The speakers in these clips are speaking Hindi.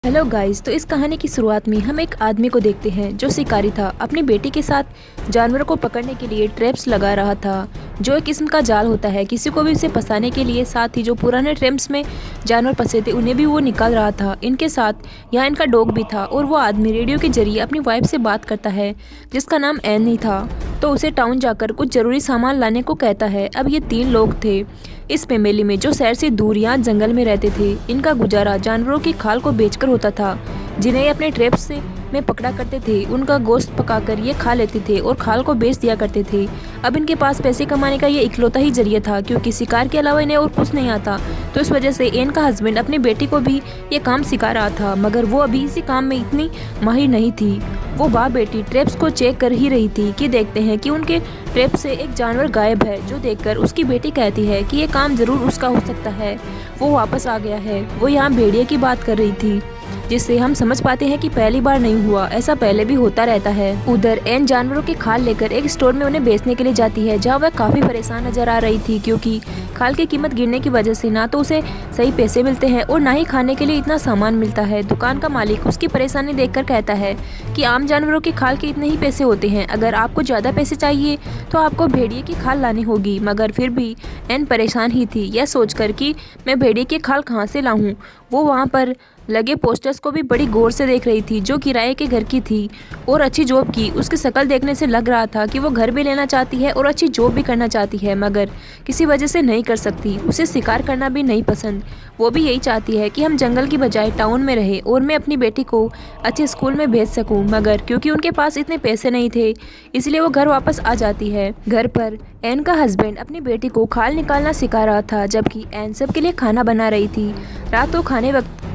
Hello guys. तो इस कहानी की शुरुआत में हम एक आदमी को देखते हैं जो शिकारी था। अपनी बेटी के साथ जानवरों को पकड़ने के लिए ट्रैप्स लगा रहा था, जो एक किस्म का जाल होता है किसी को भी उसे फंसाने के लिए। साथ ही जो पुराने ट्रैप्स में जानवर फंसे थे उन्हें भी वो निकाल रहा था। इनके साथ यहाँ इनका डॉग भी था और वो आदमी रेडियो के जरिए अपनी वाइफ से बात करता है जिसका नाम एन ही था। तो उसे टाउन जाकर कुछ जरूरी सामान लाने को कहता है। अब ये 3 लोग थे इस फैमिली में जो शहर से दूर यहाँ जंगल में रहते थे। इनका गुजारा जानवरों की खाल को बेचकर होता था जिन्हें ये अपने ट्रैप्स से में पकड़ा करते थे। उनका गोश्त पकाकर ये खा लेते थे और खाल को बेच दिया करते थे। अब इनके पास पैसे कमाने का ये इकलौता ही जरिया था क्योंकि शिकार के अलावा इन्हें और कुछ नहीं आता। तो इस वजह से एन का हस्बैंड अपनी बेटी को भी ये काम सिखा रहा था, मगर वो अभी इसी काम में इतनी माहिर नहीं थी। वो बाप बेटी ट्रैप्स को चेक कर ही रही थी कि देखते हैं कि उनके ट्रैप से एक जानवर गायब है, जो देखकर उसकी बेटी कहती है कि ये काम जरूर उसका हो सकता है, वो वापस आ गया है। वो यहाँ भेड़िए की बात कर रही थी जिससे हम समझ पाते हैं कि पहली बार नहीं हुआ, ऐसा पहले भी होता रहता है। उधर एन जानवरों की खाल लेकर एक स्टोर में उन्हें बेचने के लिए जाती है, जहाँ वह काफी परेशान नजर आ रही थी क्योंकि खाल की कीमत गिरने की वजह से ना तो उसे सही पैसे मिलते हैं और ना ही खाने के लिए इतना सामान मिलता है। दुकान का मालिक उसकी परेशानी देखकर कहता है कि आम जानवरों की खाल के इतने ही पैसे होते हैं, अगर आपको ज्यादा पैसे चाहिए तो आपको भेड़िए की खाल लानी होगी। मगर फिर भी एन परेशान ही थी, यह सोचकर कि मैं भेड़िए की खाल कहाँ से लाऊं। वो वहाँ पर लगे पोस्टर्स को भी बड़ी गौर से देख रही थी जो किराए के घर की थी और अच्छी जॉब की। उसकी शक्ल देखने से लग रहा था कि वो घर भी लेना चाहती है और अच्छी जॉब भी करना चाहती है, मगर किसी वजह से नहीं कर सकती। उसे शिकार करना भी नहीं पसंद। वो भी यही चाहती है कि हम जंगल की बजाय टाउन में रहे और मैं अपनी बेटी को अच्छे स्कूल में भेज सकूं, मगर क्योंकि उनके पास इतने पैसे नहीं थे इसलिए वो घर वापस आ जाती है। घर पर एन का हस्बैंड अपनी बेटी को खाल निकालना सिखा रहा था जबकि एन सबके लिए खाना बना रही थी। रात को खाने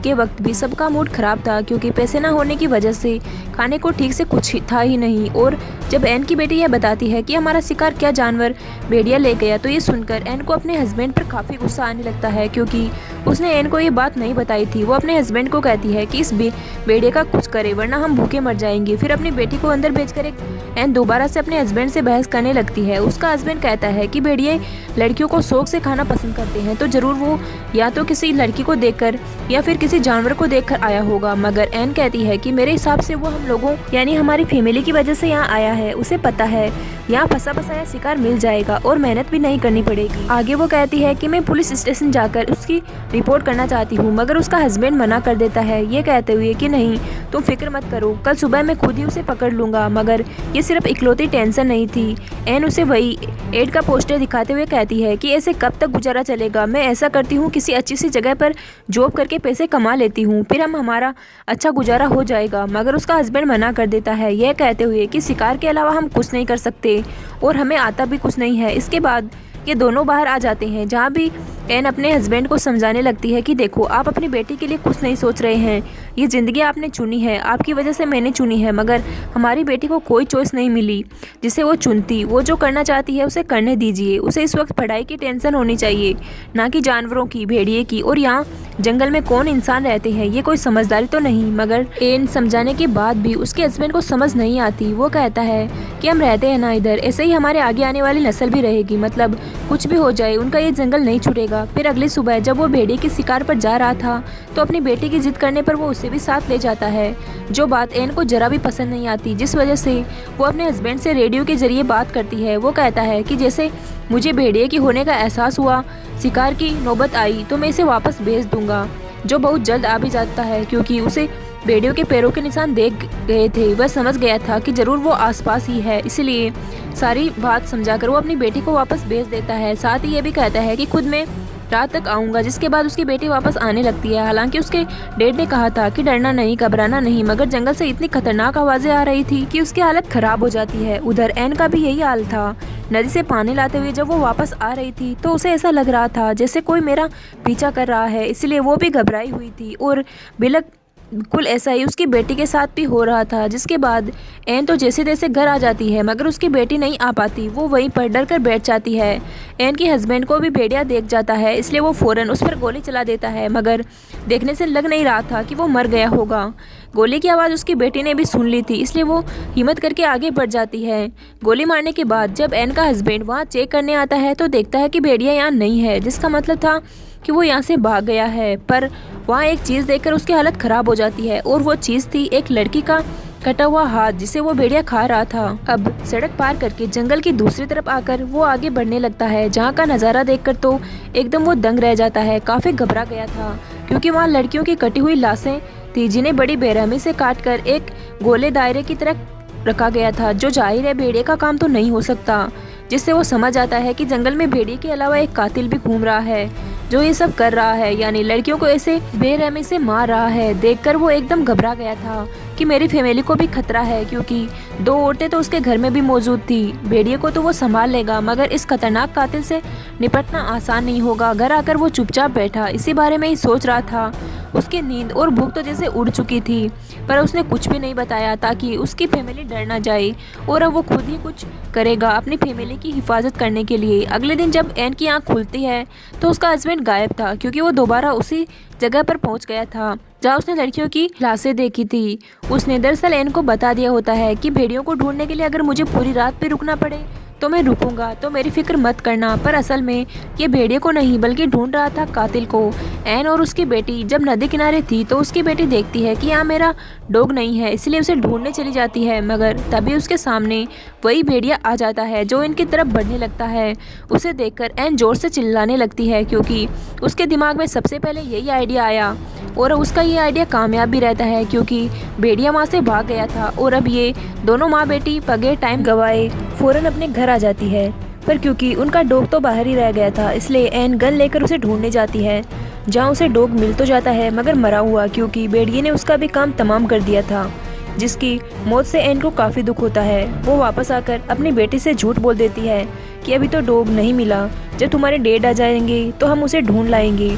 के वक्त भी सबका मूड खराब था क्योंकि पैसे ना होने की वजह से खाने को ठीक से कुछ था ही नहीं। और जब एन की बेटी यह बताती है कि हमारा शिकार क्या जानवर भेड़िया ले गया, तो ये सुनकर एन को अपने हस्बैंड पर काफ़ी गुस्सा आने लगता है क्योंकि उसने एन को ये बात नहीं बताई थी। वो अपने हस्बैंड को कहती है कि इस भेड़िए का कुछ करे वरना हम भूखे मर जाएंगे। फिर अपनी बेटी को अंदर भेजकर एन दोबारा से अपने हस्बैंड से बहस करने लगती है। उसका हस्बैंड कहता है कि भेड़िए लड़कियों को शौक से खाना पसंद करते हैं, तो जरूर वो या तो किसी लड़की को देखकर या फिर किसी जानवर को देखकर आया होगा। मगर एन कहती है कि मेरे हिसाब से वो हम लोगों यानी हमारी फैमिली की वजह से यहाँ आया है। उसे पता है यहाँ फंसा फंसाया शिकार मिल जाएगा और मेहनत भी नहीं करनी पड़ेगी। आगे वो कहती है कि मैं पुलिस स्टेशन जाकर उसकी रिपोर्ट करना चाहती हूँ, मगर उसका हस्बैंड मना कर देता है, ये कहते हुए कि नहीं तुम फिक्र मत करो, कल सुबह मैं खुद ही उसे पकड़ लूंगा। मगर ये सिर्फ इकलौती टेंशन नहीं थी। एन उसे वही एड का पोस्टर दिखाते हुए कहती है कि ऐसे कब तक गुजारा चलेगा। मैं ऐसा करती हूँ किसी अच्छी सी जगह पर जॉब करके पैसे कमा लेती हूँ, फिर हमारा अच्छा गुजारा हो जाएगा। मगर उसका हस्बैंड मना कर देता है, यह कहते हुए कि शिकार के अलावा हम कुछ नहीं कर सकते और हमें आता भी कुछ नहीं है। इसके बाद ये दोनों बाहर आ जाते हैं, जहाँ भी एन अपने हस्बैंड को समझाने लगती है कि देखो आप अपनी बेटी के लिए कुछ नहीं सोच रहे हैं, ये ज़िंदगी आपने चुनी है, आपकी वजह से मैंने चुनी है, मगर हमारी बेटी को कोई चॉइस नहीं मिली जिसे वो चुनती। वो जो करना चाहती है उसे करने दीजिए। उसे इस वक्त पढ़ाई की टेंशन होनी चाहिए, ना कि जानवरों की, भेड़िए की, और यहाँ जंगल में कौन इंसान रहते हैं ये कोई समझदारी तो नहीं। मगर एन समझाने के बाद भी उसके हस्बैंड को समझ नहीं आती। वो कहता है कि हम रहते हैं ना इधर, ऐसे ही हमारे आगे आने वाली नस्ल भी रहेगी, मतलब कुछ भी हो जाए उनका ये जंगल नहीं छूटेगा। फिर अगली सुबह जब वो भेड़िए के शिकार पर जा रहा था तो अपनी बेटी की जिद करने पर वो उसे भी साथ ले जाता है, जो बात एन को जरा भी पसंद नहीं आती, जिस वजह से वो अपने हस्बैंड से रेडियो के जरिए बात करती है। वो कहता है कि जैसे मुझे भेड़िए की होने का एहसास हुआ, शिकार की नौबत आई तो मैं इसे वापस भेज दूंगा, जो बहुत जल्द आ भी जाता है क्योंकि उसे भेड़ियों के पैरों के निशान देख गए थे। वह समझ गया था कि जरूर वो आसपास ही है, इसलिए सारी बात समझाकर वो अपनी बेटी को वापस भेज देता है। साथ ही ये भी कहता है कि खुद मैं रात तक आऊँगा, जिसके बाद उसकी बेटी वापस आने लगती है। हालांकि उसके डैड ने कहा था कि डरना नहीं, घबराना नहीं, मगर जंगल से इतनी खतरनाक आवाज़ें आ रही थी कि उसकी हालत खराब हो जाती है। उधर एन का भी यही हाल था। नदी से पानी लाते हुए जब वो वापस आ रही थी तो उसे ऐसा लग रहा था जैसे कोई मेरा पीछा कर रहा है, इसलिए वो भी घबराई हुई थी और बिल्कुल ऐसा ही उसकी बेटी के साथ भी हो रहा था। जिसके बाद एन तो जैसे तैसे घर आ जाती है, मगर उसकी बेटी नहीं आ पाती। वो वहीं पर डर कर बैठ जाती है। एन के हस्बैंड को भी भेड़िया देख जाता है, इसलिए वो फ़ौरन उस पर गोली चला देता है, मगर देखने से लग नहीं रहा था कि वो मर गया होगा। गोली की आवाज़ उसकी बेटी ने भी सुन ली थी, इसलिए वो हिम्मत करके आगे बढ़ जाती है। गोली मारने के बाद जब एन का हस्बैंड वहाँ चेक करने आता है तो देखता है कि भेड़िया यहाँ नहीं है, जिसका मतलब था कि वो यहाँ से भाग गया है, पर वहाँ एक चीज़ देखकर उसकी हालत खराब हो जाती है और वो चीज़ थी एक लड़की का कटा हुआ हाथ जिसे वो भेड़िया खा रहा था। अब सड़क पार करके जंगल की दूसरी तरफ आकर वो आगे बढ़ने लगता है, जहाँ का नज़ारा देखकर तो एकदम वो दंग रह जाता है। काफ़ी घबरा गया था क्योंकि वहाँ लड़कियों की कटी हुई लाशें थी जिन्हें बड़ी बेरहमी से काटकर एक गोले दायरे की तरह रखा गया था, जो जाहिर है भेड़िए का काम तो नहीं हो सकता। जिससे वो समझ आता है कि जंगल में भेड़िए के अलावा एक कातिल भी घूम रहा है जो ये सब कर रहा है, यानी लड़कियों को ऐसे बेरहमी से मार रहा है। देखकर वो एकदम घबरा गया था कि मेरी फैमिली को भी खतरा है, क्योंकि 2 औरतें तो उसके घर में भी मौजूद थी। भेड़िए को तो वो संभाल लेगा, मगर इस खतरनाक कातिल से निपटना आसान नहीं होगा। घर आकर वो चुपचाप बैठा इसी बारे में ही सोच रहा था। उसकी नींद और भूख तो जैसे उड़ चुकी थी, पर उसने कुछ भी नहीं बताया ताकि उसकी फैमिली डर ना जाए, और अब वो खुद ही कुछ करेगा अपनी फैमिली की हिफाजत करने के लिए। अगले दिन जब एन की आंख खुलती है तो उसका हस्बैंड गायब था, क्योंकि वो दोबारा उसी जगह पर पहुंच गया था जहाँ उसने लड़कियों की लाशें देखी थी। उसने दरअसल एन को बता दिया होता है कि भेड़ियों को ढूंढने के लिए अगर मुझे पूरी रात भी रुकना पड़े तो मैं रुकूंगा, तो मेरी फिक्र मत करना। पर असल में ये भेड़िए को नहीं बल्कि ढूंढ रहा था कातिल को। एन और उसकी बेटी जब नदी किनारे थी तो उसकी बेटी देखती है कि यहाँ मेरा डॉग नहीं है, इसलिए उसे ढूंढने चली जाती है, मगर तभी उसके सामने वही भेड़िया आ जाता है जो इनकी तरफ बढ़ने लगता है। उसे देखकर एन जोर से चिल्लाने लगती है, क्योंकि उसके दिमाग में सबसे पहले यही आइडिया आया, और उसका ये आइडिया कामयाब भी रहता है, क्योंकि भेड़िया वहाँ से भाग गया था। और अब ये दोनों माँ बेटी बगैर टाइम गवाए फौरन अपने घर आ जाती है। पर क्योंकि उनका डॉग तो बाहर ही रह गया था, इसलिए एन गन लेकर उसे ढूंढने जाती है, जहाँ उसे डॉग मिल तो जाता है मगर मरा हुआ, क्योंकि भेड़िए ने उसका भी काम तमाम कर दिया था, जिसकी मौत से एन को काफ़ी दुख होता है। वो वापस आकर अपनी बेटी से झूठ बोल देती है कि अभी तो डॉग नहीं मिला, जब तुम्हारे डैड आ जाएंगे तो हम उसे ढूंढ लाएंगे।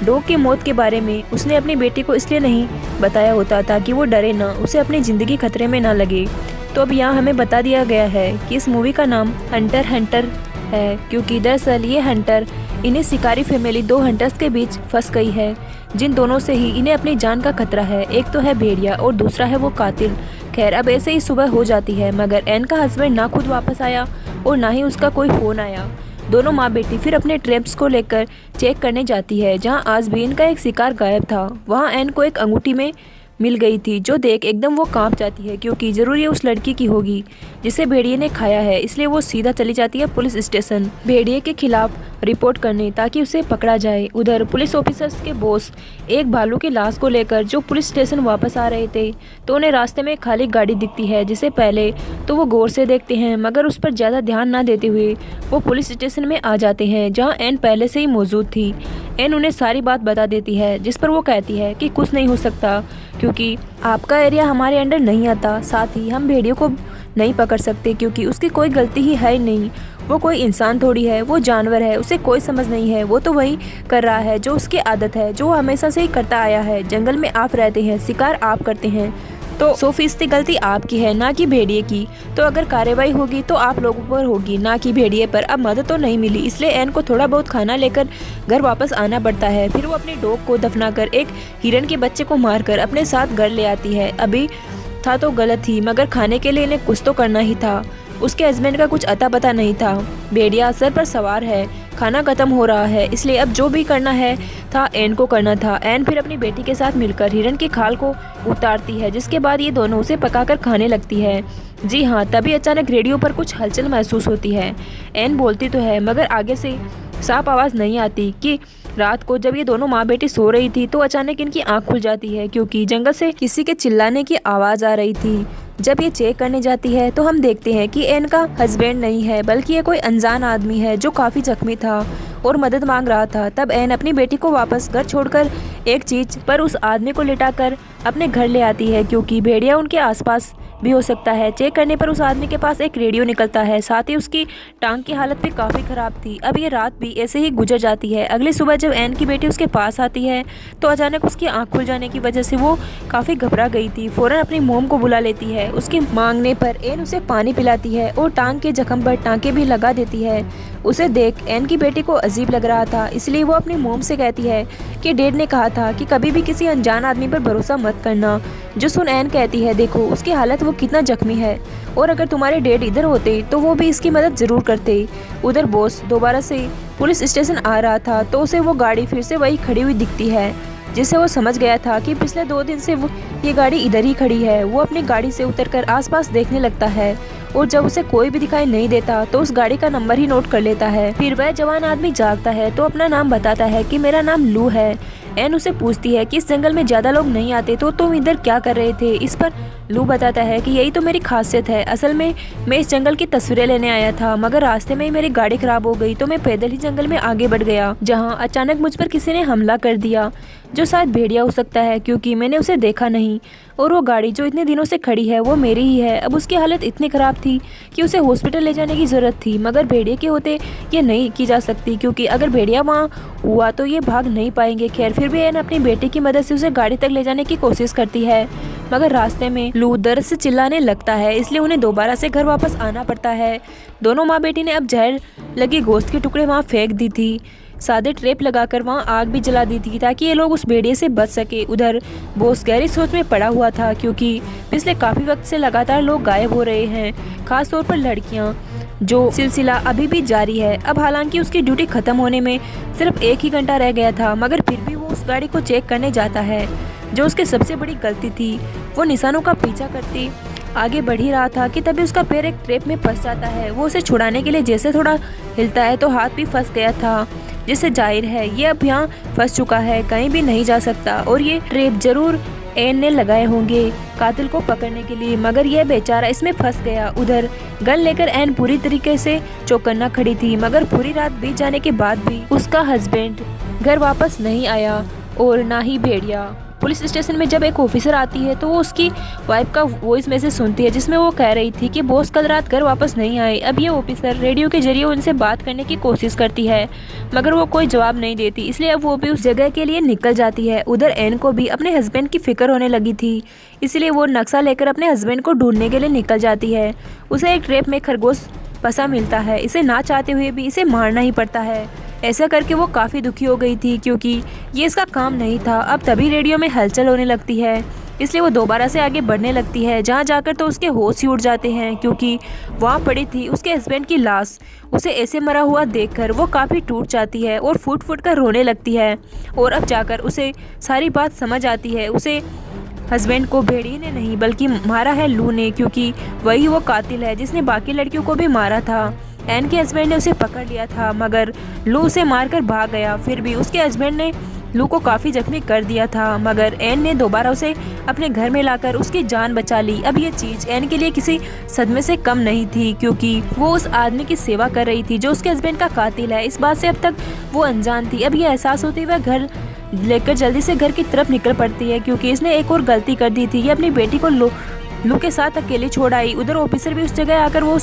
डॉग की मौत के बारे में उसने अपनी बेटी को इसलिए नहीं बताया होता ताकि वो डरे ना, उसे अपनी ज़िंदगी खतरे में ना लगे। तो अब यहाँ हमें बता दिया गया है कि इस मूवी का नाम हंटर हंटर है, क्योंकि दरअसल ये हंटर इन्हें शिकारी फैमिली 2 हंटर्स के बीच फंस गई है, जिन दोनों से ही इन्हें अपनी जान का खतरा है। एक तो है भेड़िया और दूसरा है वो कातिल। खैर अब ऐसे ही सुबह हो जाती है, मगर एन का हस्बैंड ना खुद वापस आया और ना ही उसका कोई फ़ोन आया। दोनों माँ बेटी फिर अपने ट्रैप्स को लेकर चेक करने जाती है, जहाँ आज भी इनका एक शिकार गायब था। वहाँ एन को एक अंगूठी में मिल गई थी, जो देख एकदम वो कांप जाती है, क्योंकि ज़रूर ये उस लड़की की होगी जिसे भेड़िए ने खाया है। इसलिए वो सीधा चली जाती है पुलिस स्टेशन भेड़िए के खिलाफ रिपोर्ट करने, ताकि उसे पकड़ा जाए। उधर पुलिस ऑफिसर्स के बॉस एक भालू की लाश को लेकर जो पुलिस स्टेशन वापस आ रहे थे, तो उन्हें रास्ते में खाली गाड़ी दिखती है, जिसे पहले तो वो गौर से देखते हैं, मगर उस पर ज़्यादा ध्यान ना देते हुए वो पुलिस स्टेशन में आ जाते हैं, जहाँ एन पहले से ही मौजूद थी। एन उन्हें सारी बात बता देती है, जिस पर वो कहती है कि कुछ नहीं हो सकता, क्योंकि आपका एरिया हमारे अंडर नहीं आता, साथ ही हम भेड़ियों को नहीं पकड़ सकते, क्योंकि उसकी कोई गलती ही है नहीं। वो कोई इंसान थोड़ी है, वो जानवर है, उसे कोई समझ नहीं है। वो तो वही कर रहा है जो उसकी आदत है, जो हमेशा से ही करता आया है। जंगल में आप रहते हैं, शिकार आप करते हैं, तो 100% गलती आपकी है, ना कि भेड़िए की। तो अगर कार्रवाई होगी तो आप लोगों पर होगी, ना कि भेड़िए पर। अब मदद तो नहीं मिली, इसलिए एन को थोड़ा बहुत खाना लेकर घर वापस आना पड़ता है। फिर वो अपने डॉग को दफनाकर एक हिरन के बच्चे को मारकर अपने साथ घर ले आती है। अभी था तो गलत ही, मगर खाने के लिए इन्हें कुछ तो करना ही था। उसके हस्बैंड का कुछ अता पता नहीं था। भेड़िया सर पर सवार है, खाना खत्म हो रहा है, इसलिए अब जो भी करना है था एन को करना था। एन फिर अपनी बेटी के साथ मिलकर हिरन की खाल को उतारती है, जिसके बाद ये दोनों उसे पकाकर खाने लगती है। जी हाँ, तभी अचानक रेडियो पर कुछ हलचल महसूस होती है। एन बोलती तो है, मगर आगे से साफ आवाज़ नहीं आती कि रात को जब ये दोनों माँ बेटी सो रही थी तो अचानक इनकी आंख खुल जाती है, क्योंकि जंगल से किसी के चिल्लाने की आवाज़ आ रही थी। जब ये चेक करने जाती है तो हम देखते हैं कि एन का हस्बैंड नहीं है, बल्कि ये कोई अनजान आदमी है जो काफ़ी जख्मी था और मदद मांग रहा था। तब एन अपनी बेटी को वापस घर छोड़कर एक चीज़ पर उस आदमी को लिटाकर अपने घर ले आती है, क्योंकि भेड़िया उनके आसपास भी हो सकता है। चेक करने पर उस आदमी के पास एक रेडियो निकलता है, साथ ही उसकी टांग की हालत भी काफ़ी ख़राब थी। अब ये रात भी ऐसे ही गुजर जाती है। अगली सुबह जब एन की बेटी उसके पास आती है तो अचानक उसकी आंख खुल जाने की वजह से वो काफ़ी घबरा गई थी। फ़ौरन अपनी मोम को बुला लेती है। उसके मांगने पर एन उसे पानी पिलाती है और टांग के जख्म पर टांके भी लगा देती है। उसे देख एन की बेटी को अजीब लग रहा था, इसलिए वो अपनी मोम से कहती है कि डैड ने कहा था कि कभी भी किसी अनजान आदमी पर भरोसा मत करना। जो सुन एन कहती है, देखो उसकी हालत, वो कितना जख्मी है, और अगर तुम्हारे डैड इधर होते तो वो भी इसकी मदद ज़रूर करते। उधर बॉस दोबारा से पुलिस स्टेशन आ रहा था तो उसे वो गाड़ी फिर से वही खड़ी हुई दिखती है, जिससे वो समझ गया था कि पिछले 2 दिन से ये गाड़ी इधर ही खड़ी है। वो अपनी गाड़ी से उतरकर आसपास देखने लगता है और जब उसे कोई भी दिखाई नहीं देता तो उस गाड़ी का नंबर ही नोट कर लेता है। फिर वह जवान आदमी जागता है तो अपना नाम बताता है कि मेरा नाम लू है। एन उसे पूछती है कि इस जंगल में ज्यादा लोग नहीं आते तो तुम इधर क्या कर रहे थे। इस पर लू बताता है कि यही तो मेरी खासियत है, असल में मैं इस जंगल की तस्वीरें लेने आया था, मगर रास्ते में ही मेरी गाड़ी खराब हो गई तो मैं पैदल ही जंगल में आगे बढ़ गया, जहाँ अचानक मुझ पर किसी ने हमला कर दिया, जो शायद भेड़िया हो सकता है क्योंकि मैंने उसे देखा नहीं, और वो गाड़ी जो इतने दिनों से खड़ी है वो मेरी ही है। अब उसकी हालत इतनी ख़राब थी कि उसे हॉस्पिटल ले जाने की ज़रूरत थी, मगर भेड़िया के होते ये नहीं की जा सकती क्योंकि अगर भेड़िया वहाँ हुआ तो ये भाग नहीं पाएंगे। खैर फिर भी एन अपनी बेटी की मदद से उसे गाड़ी तक ले जाने की कोशिश करती है, मगर रास्ते में लू दर्द से चिल्लाने लगता है, इसलिए उन्हें दोबारा से घर वापस आना पड़ता है। दोनों माँ बेटी ने अब जहर लगे गोश्त के टुकड़े वहाँ फेंक दी थी, सादे ट्रैप लगाकर वहाँ आग भी जला दी थी ताकि ये लोग उस भेड़िए से बच सके। उधर बॉस गहरी सोच में पड़ा हुआ था क्योंकि पिछले काफ़ी वक्त से लगातार लोग गायब हो रहे हैं, खास तौर पर लड़कियाँ, जो सिलसिला अभी भी जारी है। अब हालांकि उसकी ड्यूटी खत्म होने में सिर्फ 1 ही घंटा रह गया था, मगर फिर भी वो उस गाड़ी को चेक करने जाता है, जो उसकी सबसे बड़ी गलती थी। वो निशानों का पीछा करते आगे बढ़ ही रहा था कि तभी उसका पैर एक ट्रैप में फंस जाता है। वो उसे छुड़ाने के लिए जैसे थोड़ा हिलता है तो हाथ भी फंस गया था, जिससे जाहिर है ये अब यहाँ फंस चुका है, कहीं भी नहीं जा सकता, और ये ट्रैप जरूर एन ने लगाए होंगे कातिल को पकड़ने के लिए, मगर यह बेचारा इसमें फंस गया। उधर गन लेकर एन पूरी तरीके से चौकन्ना खड़ी थी, मगर पूरी रात बीत जाने के बाद भी उसका हस्बैंड घर वापस नहीं आया और ना ही भेड़िया। पुलिस स्टेशन में जब एक ऑफिसर आती है तो वो उसकी वाइफ का वॉइस मैसेज सुनती है, जिसमें वो कह रही थी कि बॉस कल रात घर वापस नहीं आए। अब ये ऑफिसर रेडियो के जरिए उनसे बात करने की कोशिश करती है, मगर वो कोई जवाब नहीं देती, इसलिए अब वो भी उस जगह के लिए निकल जाती है। उधर एन को भी अपने हस्बैंड की फिक्र होने लगी थी, इसलिए वो नक्शा लेकर अपने हस्बैंड को ढूंढने के लिए निकल जाती है। उसे एक ट्रैप में खरगोश फंसा मिलता है, इसे ना चाहते हुए भी इसे मारना ही पड़ता है। ऐसा करके वो काफ़ी दुखी हो गई थी क्योंकि ये इसका काम नहीं था। अब तभी रेडियो में हलचल होने लगती है, इसलिए वो दोबारा से आगे बढ़ने लगती है, जहाँ जाकर तो उसके होश ही उड़ जाते हैं क्योंकि वहाँ पड़ी थी उसके हस्बैंड की लाश। उसे ऐसे मरा हुआ देखकर वो काफ़ी टूट जाती है और फूट फूट कर रोने लगती है, और अब जाकर उसे सारी बात समझ आती है। उसे हस्बैंड को भेड़िए ने नहीं बल्कि मारा है लू ने, क्योंकि वही वो कातिल है जिसने बाकी लड़कियों को भी मारा था। एन के हस्बैंड ने उसे पकड़ लिया था, मगर लू उसे मारकर भाग गया। फिर भी उसके हस्बैंड ने लू को काफ़ी जख्मी कर दिया था, मगर एन ने दोबारा उसे अपने घर में लाकर उसकी जान बचा ली। अब ये चीज़ एन के लिए किसी सदमे से कम नहीं थी क्योंकि वो उस आदमी की सेवा कर रही थी जो उसके हस्बैंड का कातिल है। इस बात से अब तक वो अनजान थी। अब ये एहसास होते हुए घर लेकर जल्दी से घर की तरफ निकल पड़ती है क्योंकि इसने एक और गलती कर दी थी। ये अपनी बेटी को लू के साथ अकेले छोड़ आई। उधर ऑफिसर भी उस जगह आकर वो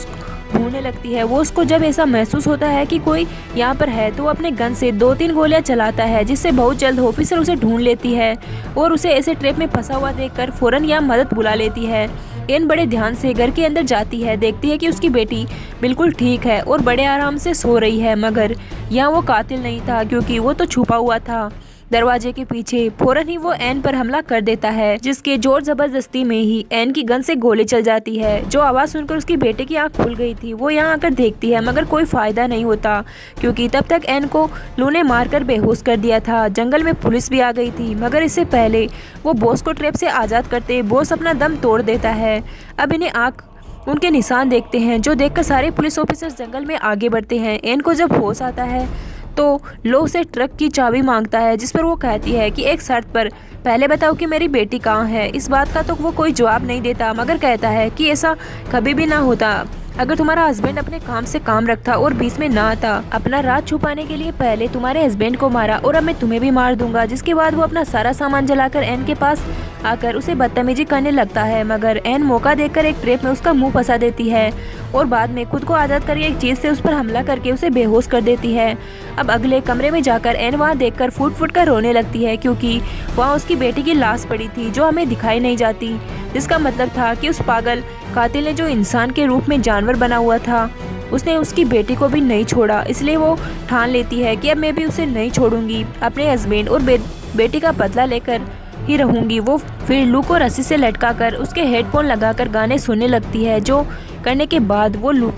ढूंढने लगती है। वो उसको जब ऐसा महसूस होता है कि कोई यहाँ पर है तो वो अपने गन से 2-3 गोलियां चलाता है, जिससे बहुत जल्द ऑफिसर उसे ढूंढ लेती है और उसे ऐसे ट्रैप में फंसा हुआ देखकर फौरन यहाँ मदद बुला लेती है। एन बड़े ध्यान से घर के अंदर जाती है, देखती है कि उसकी बेटी बिल्कुल ठीक है और बड़े आराम से सो रही है, मगर यहाँ वो कातिल नहीं था क्योंकि वो तो छुपा हुआ था दरवाजे के पीछे। फौरन ही वो एन पर हमला कर देता है, जिसके जोर जबरदस्ती में ही एन की गन से गोली चल जाती है। जो आवाज़ सुनकर उसकी बेटे की आंख खुल गई थी वो यहाँ आकर देखती है, मगर कोई फ़ायदा नहीं होता क्योंकि तब तक एन को लू ने मारकर बेहोश कर दिया था। जंगल में पुलिस भी आ गई थी, मगर इससे पहले वो बॉस को ट्रैप से आज़ाद करते बॉस अपना दम तोड़ देता है। अब इन्हें आँख उनके निशान देखते हैं, जो देखकर सारे पुलिस ऑफिसर्स जंगल में आगे बढ़ते हैं। एन को जब होश आता है तो लो से ट्रक की चाबी मांगता है, जिस पर वो कहती है कि एक शर्त पर, पहले बताओ कि मेरी बेटी कहाँ है। इस बात का तो वो कोई जवाब नहीं देता, मगर कहता है कि ऐसा कभी भी ना होता अगर तुम्हारा हस्बैंड अपने काम से काम रखता और बीच में ना आता। अपना राज छुपाने के लिए पहले तुम्हारे हस्बैंड को मारा और अब मैं तुम्हें भी मार दूंगा। जिसके बाद वो अपना सारा सामान जलाकर एन के पास आकर उसे बदतमीजी करने लगता है, मगर एन मौका देखकर एक ट्रैप में उसका मुंह फंसा देती है और बाद में खुद को आज़ाद करके एक चीज़ से उस पर हमला करके उसे बेहोश कर देती है। अब अगले कमरे में जाकर एन वहाँ देखकर फूट फूट कर रोने लगती है क्योंकि वहाँ उसकी बेटी की लाश पड़ी थी जो हमें दिखाई नहीं जाती, जिसका मतलब था कि उस पागल कातिल ने जो इंसान के रूप में जानवर बना हुआ था उसने उसकी बेटी को भी नहीं छोड़ा, इसलिए वो ठान लेती है कि अब मैं भी उसे नहीं छोड़ूंगी, अपने हस्बैंड और बेटी का बदला लेकर ही रहूंगी। वो फिर लू को रस्सी से लटकाकर उसके हेडफोन लगाकर गाने सुनने लगती है, जो करने के बाद वो लू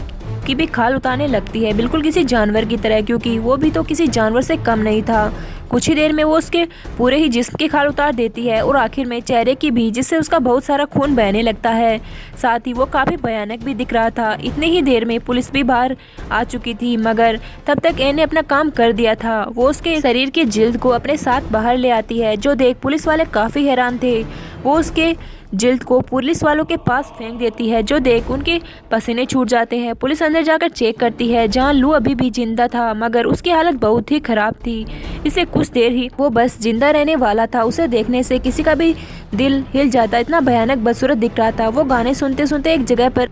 की भी खाल उतारने लगती है, बिल्कुल किसी जानवर की तरह, क्योंकि वो भी तो किसी जानवर से कम नहीं था। कुछ ही देर में वो उसके पूरे ही जिस्म की खाल उतार देती है और आखिर में चेहरे की भी, जिससे उसका बहुत सारा खून बहने लगता है। साथ ही वो काफ़ी भयानक भी दिख रहा था। इतनी ही देर में पुलिस भी बाहर आ चुकी थी, मगर तब तक एन ने अपना काम कर दिया था। वो उसके शरीर की जिल्द को अपने साथ बाहर ले आती है, जो देख पुलिस वाले काफ़ी हैरान थे। वो उसके जिल्द को पुलिस वालों के पास फेंक देती है, जो देख उनके पसीने छूट जाते हैं। पुलिस अंदर जाकर चेक करती है, जहां लू अभी भी जिंदा था, मगर उसकी हालत बहुत ही खराब थी। इससे कुछ देर ही वो बस जिंदा रहने वाला था। उसे देखने से किसी का भी दिल हिल जाता, इतना भयानक बदसूरत दिख रहा था। वो गाने सुनते सुनते एक जगह पर